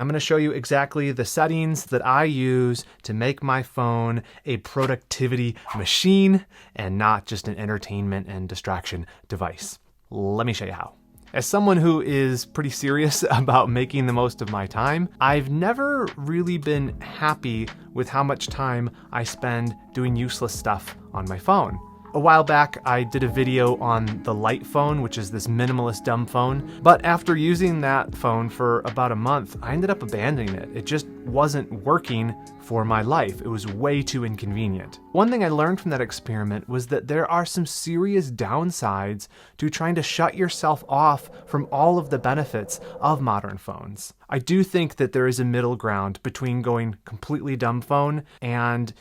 I'm going to show you exactly the settings that I use to make my phone a productivity machine and not just an entertainment and distraction device. Let me show you how. As someone who is pretty serious about making the most of my time, I've never really been happy with how much time I spend doing useless stuff on my phone. A while back, I did a video on the Light phone, which is this minimalist dumb phone. But after using that phone for about a month, I ended up abandoning it. It just wasn't working for my life. It was way too inconvenient. One thing I learned from that experiment was that there are some serious downsides to trying to shut yourself off from all of the benefits of modern phones. I do think that there is a middle ground between going completely dumb phone and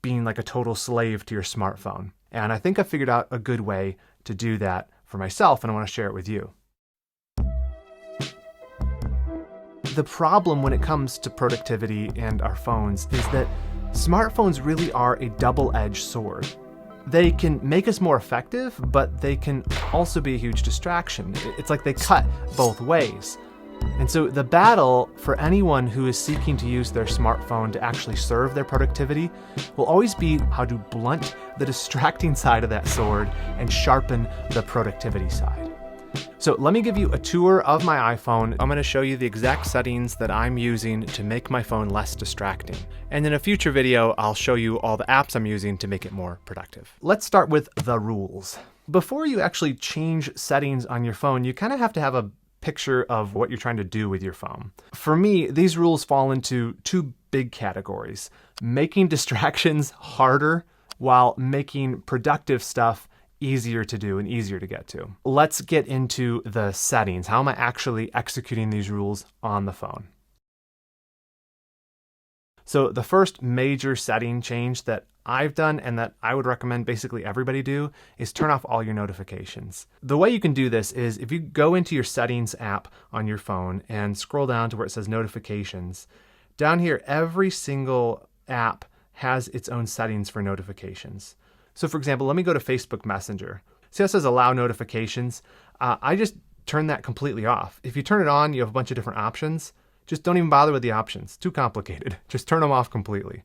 being like a total slave to your smartphone. And I think I figured out a good way to do that for myself, and I want to share it with you. The problem when it comes to productivity and our phones is that smartphones really are a double-edged sword. They can make us more effective, but they can also be a huge distraction. It's like they cut both ways. And so the battle for anyone who is seeking to use their smartphone to actually serve their productivity will always be how to blunt the distracting side of that sword and sharpen the productivity side. So let me give you a tour of my iPhone. I'm going to show you the exact settings that I'm using to make my phone less distracting. And in a future video, I'll show you all the apps I'm using to make it more productive. Let's start with the rules. Before you actually change settings on your phone, you kind of have to have a picture of what you're trying to do with your phone. For me, these rules fall into two big categories: making distractions harder while making productive stuff easier to do and easier to get to. Let's get into the settings. How am I actually executing these rules on the phone? So the first major setting change that I've done and that I would recommend basically everybody do is turn off all your notifications. The way you can do this is if you go into your settings app on your phone and scroll down to where it says notifications, down here every single app has its own settings for notifications. So for example, let me go to Facebook Messenger. See how it says allow notifications? I just turn that completely off. If you turn it on, you have a bunch of different options. Just don't even bother with the options. Too complicated. Just turn them off completely.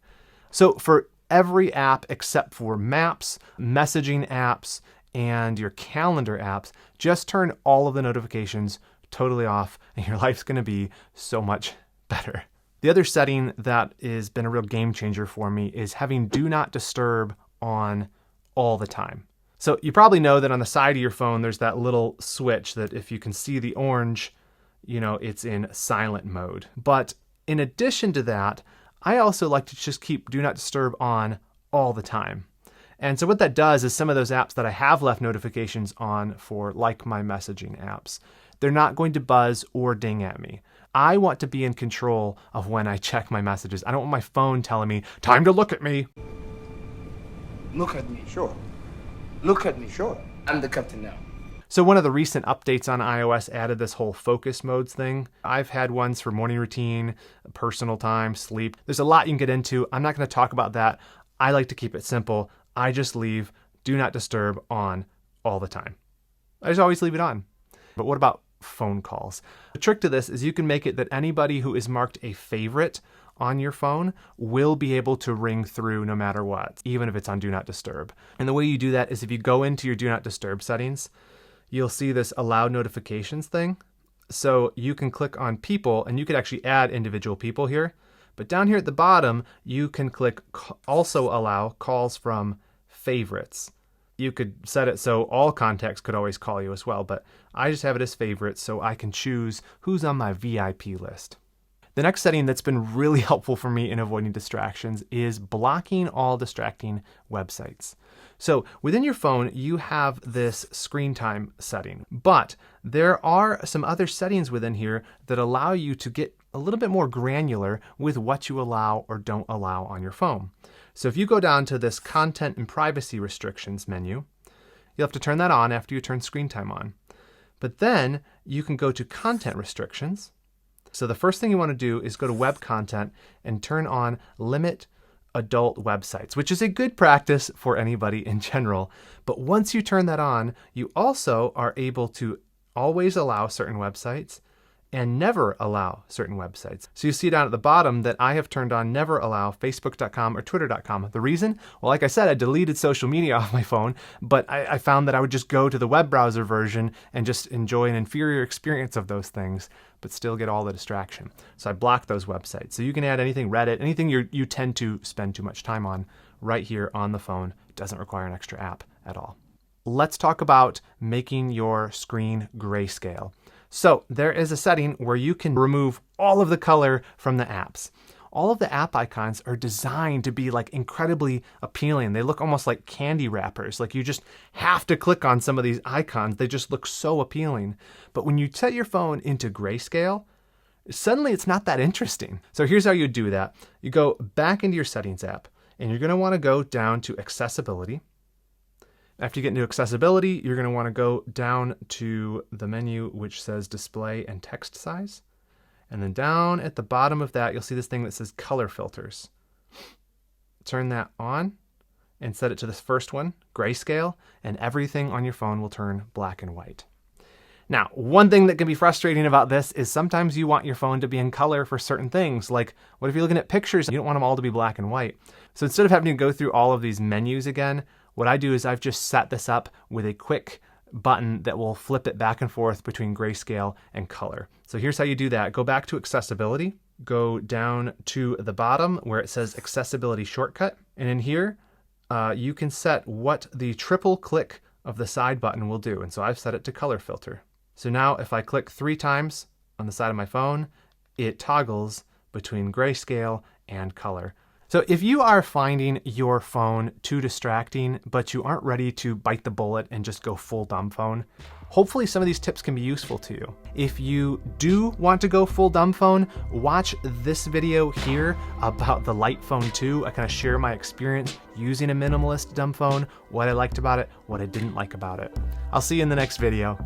So for every app except for Maps, messaging apps, and your calendar apps, just turn all of the notifications totally off and your life's going to be so much better. The other setting that has been a real game changer for me is having Do Not Disturb on all the time. So you probably know that on the side of your phone, there's that little switch that if you can see the orange, you know, it's in silent mode. But in addition to that, I also like to just keep Do Not Disturb on all the time. And so what that does is some of those apps that I have left notifications on for, like my messaging apps, they're not going to buzz or ding at me. I want to be in control of when I check my messages. I don't want my phone telling me, time to look at me. Look at me, sure. Look at me, sure. I'm the captain now. So one of the recent updates on iOS added this whole focus modes thing. I've had ones for morning routine, personal time, sleep. There's a lot you can get into. I'm not going to talk about that. I like to keep it simple. I just leave Do Not Disturb on all the time. I just always leave it on. But what about phone calls? The trick to this is you can make it that anybody who is marked a favorite on your phone will be able to ring through no matter what, even if it's on Do Not Disturb. And the way you do that is if you go into your Do Not Disturb settings, you'll see this allow notifications thing. So you can click on people and you could actually add individual people here. But down here at the bottom, you can click also allow calls from favorites. You could set it so all contacts could always call you as well, but I just have it as favorites so I can choose who's on my VIP list. The next setting that's been really helpful for me in avoiding distractions is blocking all distracting websites. So within your phone, you have this screen time setting, but there are some other settings within here that allow you to get a little bit more granular with what you allow or don't allow on your phone. So if you go down to this content and privacy restrictions menu, you'll have to turn that on after you turn screen time on. But then you can go to content restrictions. So the first thing you want to do is go to web content and turn on limit adult websites, which is a good practice for anybody in general. But once you turn that on, you also are able to always allow certain websites and never allow certain websites. So you see down at the bottom that I have turned on never allow Facebook.com or Twitter.com. The reason? Well, like I said, I deleted social media off my phone, but I found that I would just go to the web browser version and just enjoy an inferior experience of those things, but still get all the distraction. So I blocked those websites. So you can add anything, Reddit, anything you tend to spend too much time on right here on the phone. It doesn't require an extra app at all. Let's talk about making your screen grayscale. So there is a setting where you can remove all of the color from the apps. All of the app icons are designed to be like incredibly appealing. They look almost like candy wrappers. Like you just have to click on some of these icons. They just look so appealing. But when you set your phone into grayscale, suddenly it's not that interesting. So here's how you do that. You go back into your settings app and you're going to want to go down to accessibility. After you get into accessibility, you're going to want to go down to the menu which says display and text size. And then down at the bottom of that, you'll see this thing that says color filters. Turn that on and set it to this first one, grayscale, and everything on your phone will turn black and white. Now, one thing that can be frustrating about this is sometimes you want your phone to be in color for certain things. Like, what if you're looking at pictures and you don't want them all to be black and white? So instead of having to go through all of these menus again, what I do is I've just set this up with a quick button that will flip it back and forth between grayscale and color. So here's how you do that. Go back to accessibility, go down to the bottom where it says accessibility shortcut. And in here, you can set what the triple click of the side button will do. And so I've set it to color filter. So now if I click 3 times on the side of my phone, it toggles between grayscale and color. So if you are finding your phone too distracting, but you aren't ready to bite the bullet and just go full dumb phone, hopefully some of these tips can be useful to you. If you do want to go full dumb phone, watch this video here about the Light Phone 2. I kind of share my experience using a minimalist dumb phone, what I liked about it, what I didn't like about it. I'll see you in the next video.